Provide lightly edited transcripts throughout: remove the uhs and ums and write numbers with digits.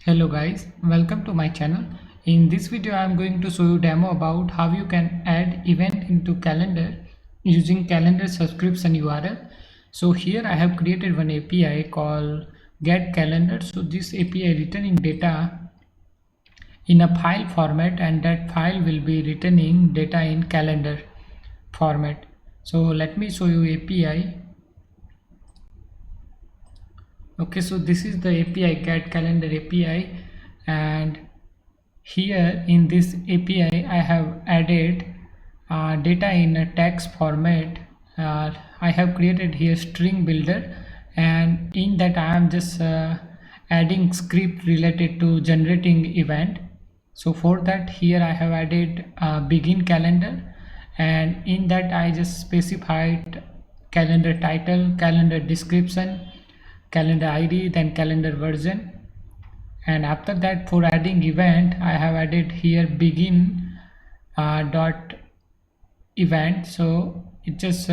Hello guys, welcome to my channel. In this video I am going to show you demo about how you can add event into calendar using calendar subscription URL. So here I have created one API called get calendar. So this API written in data in a file format, and that file will be returning data in calendar format. So let me show you API. Okay, so this is the API get calendar API, and here in this API I have added data in a text format. I have created here string builder, and in that I am just adding script related to generating event. So for that, here I have added begin calendar, and in that I just specified calendar title, calendar description, calendar ID, then calendar version. And after that, for adding event, I have added here begin dot event. So it just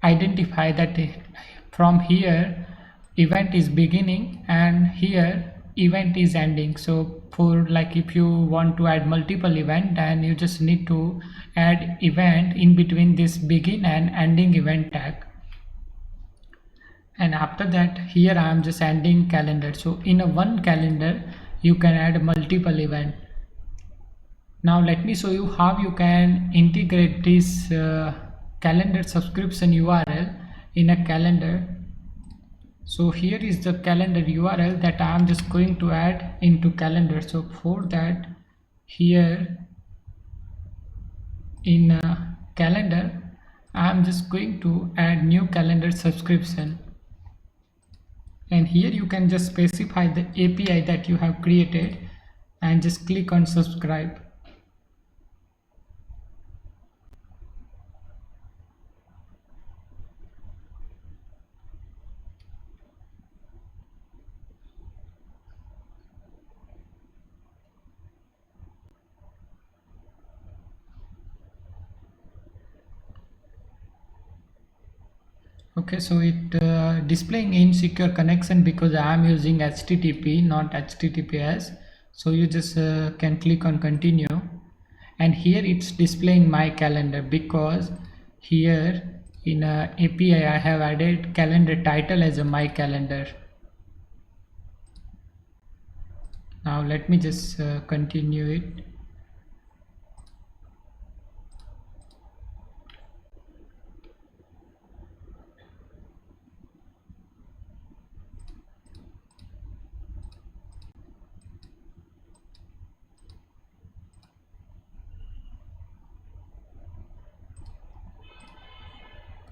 identify that from here event is beginning and here event is ending. So for like if you want to add multiple event, then you just need to add event in between this begin and ending event tag. And after that, here I am just adding calendar. So in a one calendar you can add multiple event. Now let me show you how you can integrate this calendar subscription URL in a calendar. So here is the calendar URL that I am just going to add into calendar. So for that, here in calendar I am just going to add new calendar subscription, and here you can just specify the API that you have created and just click on subscribe. Okay, so it displaying insecure connection because I am using HTTP, not HTTPS. So you just can click on continue, and here it's displaying my calendar because here in API I have added calendar title as a my calendar. Now let me just continue it.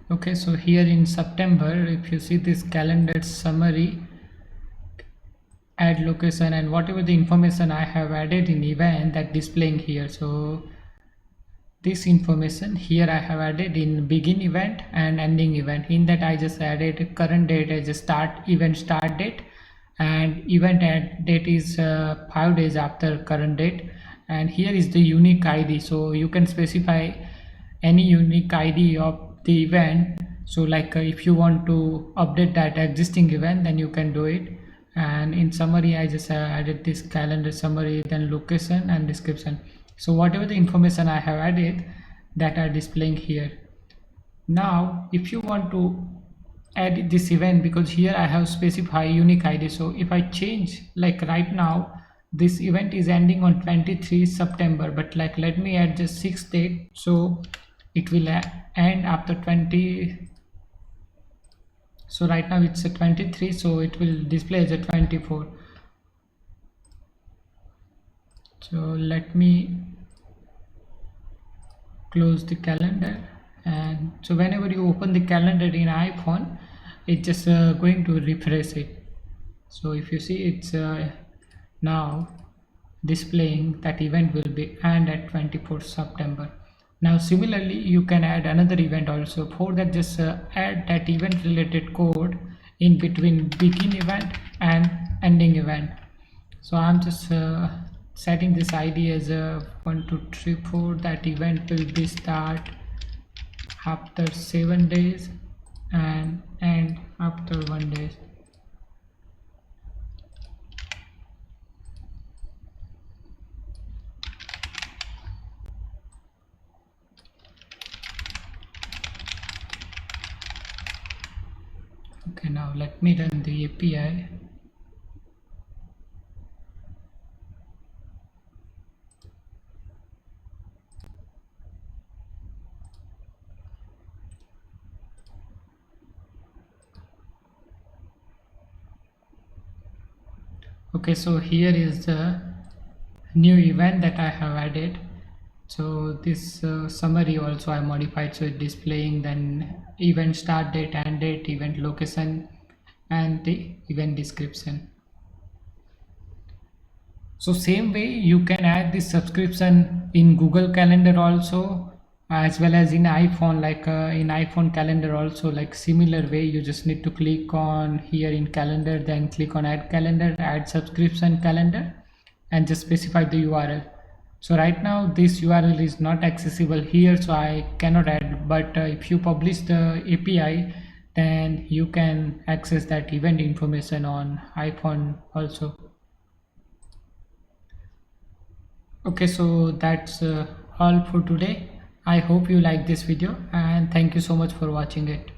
Okay, so here in September, if you see this calendar summary, add location and whatever the information I have added in event, that displaying here. So this information here I have added in begin event and ending event. In that I just added current date as a event start date, and event end date is 5 days after current date, and here is the unique ID. So you can specify any unique ID of the event. So like if you want to update that existing event, then you can do it. And in summary I just added this calendar summary, then location and description. So whatever the information I have added, that are displaying here. Now if you want to add this event, because here I have specified unique ID, so if I change, like right now this event is ending on 23 September, but like let me add just 6th date, so it will end after 20. So right now it's a 23, so it will display as a 24. So let me close the calendar, and so whenever you open the calendar in iPhone, it's just going to refresh it. So if you see, it's now displaying that event will be end at 24 September. Now similarly you can add another event also. For that, just add that event related code in between begin event and ending event. So I'm just setting this ID as a 1 2 3 4. That event will be start after 7 days and end after 1 day. Now let me run the API. Okay, so here is the new event that I have added. So this summary also I modified, so it's displaying then event start date and date, event location, and the event description. So same way you can add this subscription in Google Calendar also, as well as in iPhone, like in iPhone calendar also, like similar way. You just need to click on here in calendar, then click on add calendar, add subscription calendar, and just specify the URL. So right now this URL is not accessible here, so I cannot add, but if you publish the API, then you can access that event information on iPhone also. Okay, so that's all for today. I hope you like this video, and thank you so much for watching it.